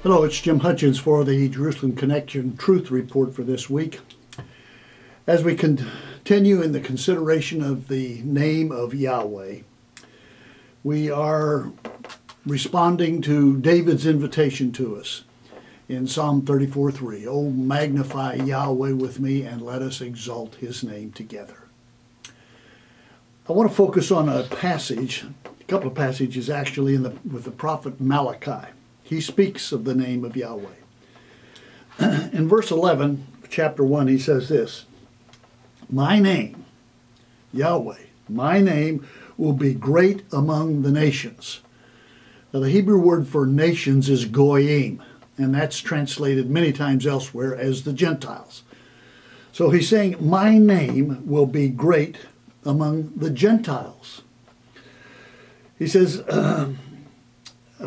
Hello, it's Jim Hutchens for the Jerusalem Connection Truth Report for this week. As we continue in the consideration of the name of Yahweh, we are responding to David's invitation to us in Psalm 34:3. Oh, magnify Yahweh with me and let us exalt his name together. I want to focus on a passage, a couple of passages actually with the prophet Malachi. He speaks of the name of Yahweh. In verse 11, chapter 1, he says this, "My name, Yahweh, my name will be great among the nations." Now, the Hebrew word for nations is goyim, and that's translated many times elsewhere as the Gentiles. So he's saying, my name will be great among the Gentiles. He says,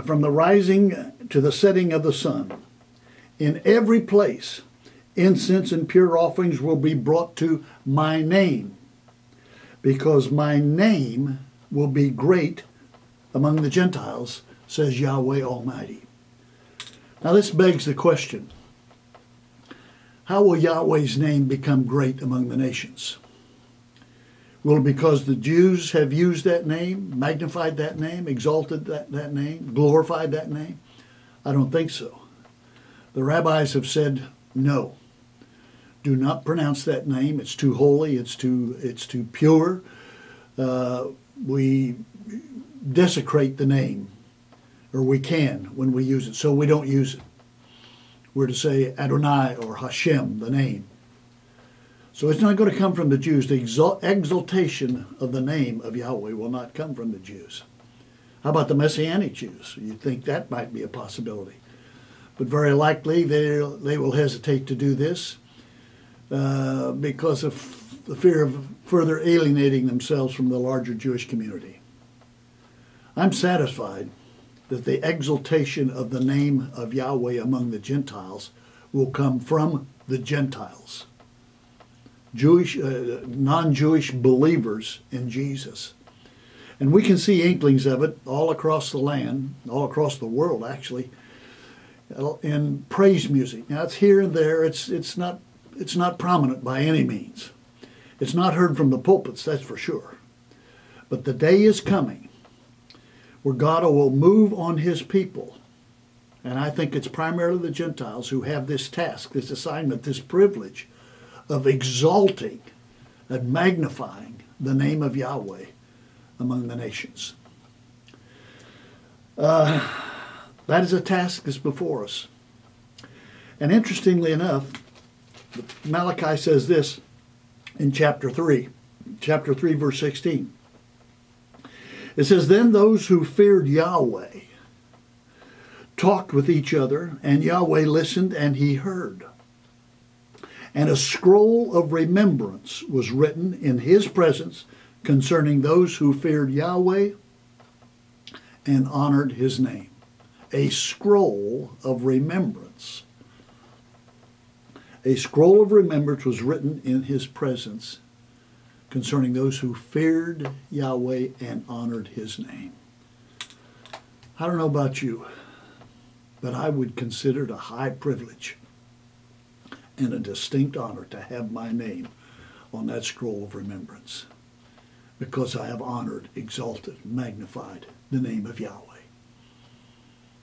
from the rising to the setting of the sun, in every place, incense and pure offerings will be brought to my name, because my name will be great among the Gentiles, says Yahweh Almighty. Now this begs the question, how will Yahweh's name become great among the nations? Will it because the Jews have used that name, magnified that name, exalted that name, glorified that name? I don't think so. The rabbis have said, no, do not pronounce that name. It's too holy, it's too pure. We desecrate the name, or we can when we use it, so we don't use it. We're to say Adonai or Hashem, the name. So it's not going to come from the Jews. The exaltation of the name of Yahweh will not come from the Jews. How about the Messianic Jews? You'd think that might be a possibility. But very likely they will hesitate to do this because of the fear of further alienating themselves from the larger Jewish community. I'm satisfied that the exaltation of the name of Yahweh among the Gentiles will come from the Gentiles. Non-Jewish believers in Jesus. And we can see inklings of it all across the land, all across the world actually, in praise music. Now it's here and there, it's not prominent by any means. It's not heard from the pulpits, that's for sure. But the day is coming where God will move on his people. And I think it's primarily the Gentiles who have this task, this assignment, this privilege of exalting and magnifying the name of Yahweh among the nations. That is a task that's before us. And interestingly enough, Malachi says this in chapter 3 verse 16. It says, "Then those who feared Yahweh talked with each other, and Yahweh listened and he heard. And a scroll of remembrance was written in his presence concerning those who feared Yahweh and honored his name." A scroll of remembrance. A scroll of remembrance was written in his presence concerning those who feared Yahweh and honored his name. I don't know about you, but I would consider it a high privilege and a distinct honor to have my name on that scroll of remembrance, because I have honored, exalted, magnified the name of Yahweh.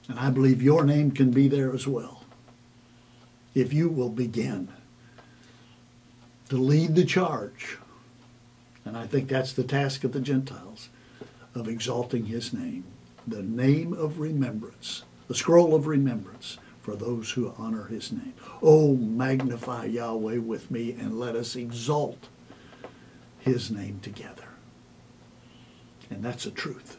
And I believe your name can be there as well, if you will begin to lead the charge. And I think that's the task of the Gentiles, of exalting his name, the name of remembrance, the scroll of remembrance, for those who honor his name. Oh, magnify Yahweh with me and let us exalt his name together. And that's the truth.